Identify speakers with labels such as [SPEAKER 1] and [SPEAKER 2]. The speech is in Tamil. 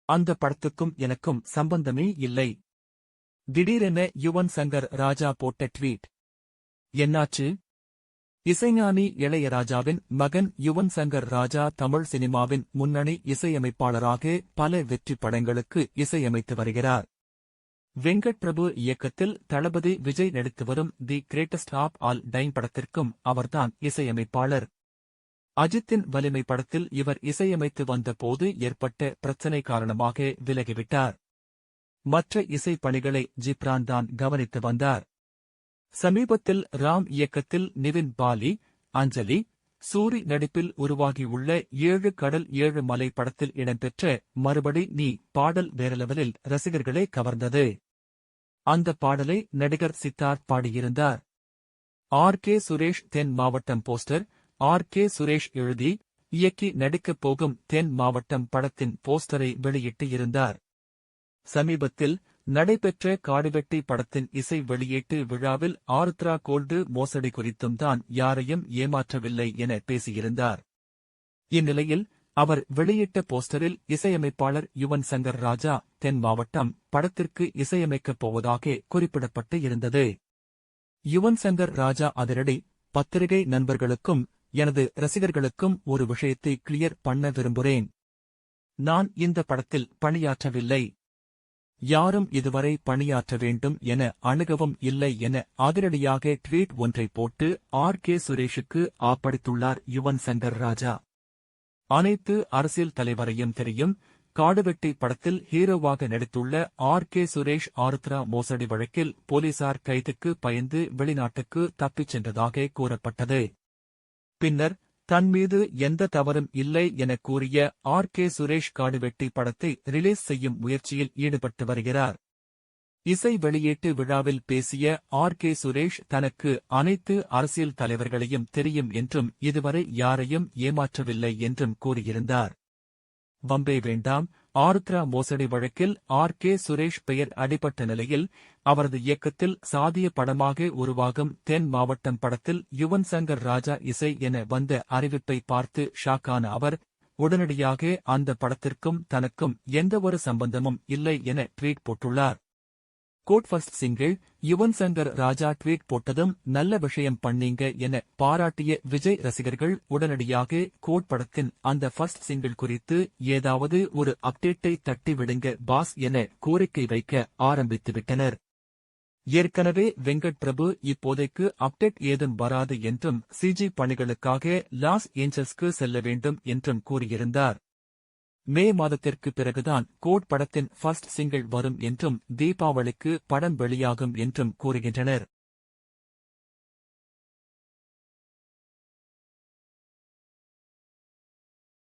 [SPEAKER 1] அந்த படத்துக்கும் எனக்கும் சம்பந்தமே இல்லை. திடீரென யுவன் சங்கர் ராஜா போட்ட ட்வீட். என்னாச்சு? இசைஞானி இளையராஜாவின் மகன் யுவன் சங்கர் ராஜா தமிழ் சினிமாவின் முன்னணி இசையமைப்பாளராக பல வெற்றி படங்களுக்கு இசையமைத்து வருகிறார். வெங்கட் பிரபு இயக்கத்தில் தளபதி விஜய் நடித்து வரும் the greatest of all time படத்திற்கும் அவர்தான் இசையமைப்பாளர். அஜித்தின் வலிமை படத்தில் இவர் இசையமைத்து வந்த போது ஏற்பட்ட பிரச்சினை காரணமாக விலகிவிட்டார். மற்ற இசை பணிகளை ஜிப்ரான் தான் கவனித்து வந்தார். சமீபத்தில் ராம் இயக்கத்தில் நிவின் பாலி, அஞ்சலி, சூரி நடிப்பில் உருவாகியுள்ள 7 கடல் 7 மலை படத்தில் இடம்பெற்ற மறுபடி நீ பாடல் வேற லெவலில் ரசிகர்களை கவர்ந்தது. அந்த பாடலை நடிகர் சித்தார்த் பாடியிருந்தார். ஆர்.கே. சுரேஷ் தென் மாவட்டம் போஸ்டர். ஆர்.கே. சுரேஷ் எழுதி இயக்கி நடிக்கப் போகும் தென் மாவட்டம் படத்தின் போஸ்டரை வெளியிட்டு இருந்தார். சமீபத்தில் நடைபெற்ற காடுவெட்டி படத்தின் இசை வெளியீட்டு விழாவில் ஆருத்ரா கோல்டு மோசடி குறித்தும் தான் யாரையும் ஏமாற்றவில்லை என பேசியிருந்தார். இந்நிலையில் அவர் வெளியிட்ட போஸ்டரில் இசையமைப்பாளர் யுவன் சங்கர் ராஜா தென் மாவட்டம் படத்திற்கு இசையமைக்கப் போவதாக குறிப்பிடப்பட்டு இருந்தது. யுவன் சங்கர் ராஜா அதிரடி. பத்திரிகை நண்பர்களுக்கும் எனது ரசிகர்களுக்கும் ஒரு விஷயத்தை கிளியர் பண்ண விரும்புகிறேன். நான் இந்த படத்தில் பணியாற்றவில்லை. யாரும் இதுவரை பணியாற்ற வேண்டும் என அணுகவும் இல்லை என அதிரடியாக ட்வீட் ஒன்றை போட்டு ஆர்.கே. சுரேஷுக்கு ஆப்படித்துள்ளார் யுவன் சங்கர் ராஜா. அனைத்து அரசியல் தலைவரையும் தெரியும். காடுவெட்டி படத்தில் ஹீரோவாக நடித்துள்ள ஆர்.கே. சுரேஷ் ஆருத்ரா மோசடி வழக்கில் போலீசார் கைதுக்கு பயந்து வெளிநாட்டுக்கு தப்பிச் சென்றதாக கூறப்பட்டது. பின்னர் தன் மீது எந்த தவறும் இல்லை என கூறிய ஆர்.கே. சுரேஷ் காடுவெட்டி படத்தை ரிலீஸ் செய்யும் முயற்சியில் ஈடுபட்டு வருகிறார். இசை வெளியீட்டு விழாவில் பேசிய ஆர்.கே. சுரேஷ் தனக்கு அனைத்து அரசியல் தலைவர்களையும் தெரியும் என்றும் இதுவரை யாரையும் ஏமாற்றவில்லை என்றும் கூறியிருந்தார். வம்பே வேண்டாம். ஆருத்ரா மோசடி வழக்கில் ஆர்.கே. சுரேஷ் பெயர் அடிபட்ட நிலையில் அவரது இயக்கத்தில் சாதிய படமாக உருவாகும் தென் மாவட்டம் படத்தில் யுவன் சங்கர் ராஜா இசை என வந்த அறிவிப்பை பார்த்து ஷாக்கான அவர் உடனடியாக அந்த படத்திற்கும் தனக்கும் எந்தவொரு சம்பந்தமும் இல்லை என ட்வீட் போட்டுள்ளார். GOAT first single. Yuvan Shankar Raja tweet போட்டதும் நல்ல விஷயம் பண்ணீங்க என பாராட்டிய விஜய் ரசிகர்கள் உடனடியாக கோட் படத்தின் அந்த ஃபர்ஸ்ட் சிங்கிள் குறித்து ஏதாவது ஒரு அப்டேட்டை தட்டி விடுங்க பாஸ் என கோரிக்கை வைக்க ஆரம்பித்துவிட்டனர். ஏற்கனவே வெங்கட் பிரபு இப்போதைக்கு அப்டேட் ஏதும் வராது என்றும் சிஜி பணிகளுக்காக லாஸ் ஏஞ்சல்ஸ்க்கு செல்ல வேண்டும் என்றும் கூறியிருந்தார். மே மாதத்திற்கு பிறகுதான் கோட் படத்தின் ஃபர்ஸ்ட் சிங்கிள் வரும் என்றும் தீபாவளிக்கு படம் வெளியாகும் என்றும் கூறுகின்றனர்.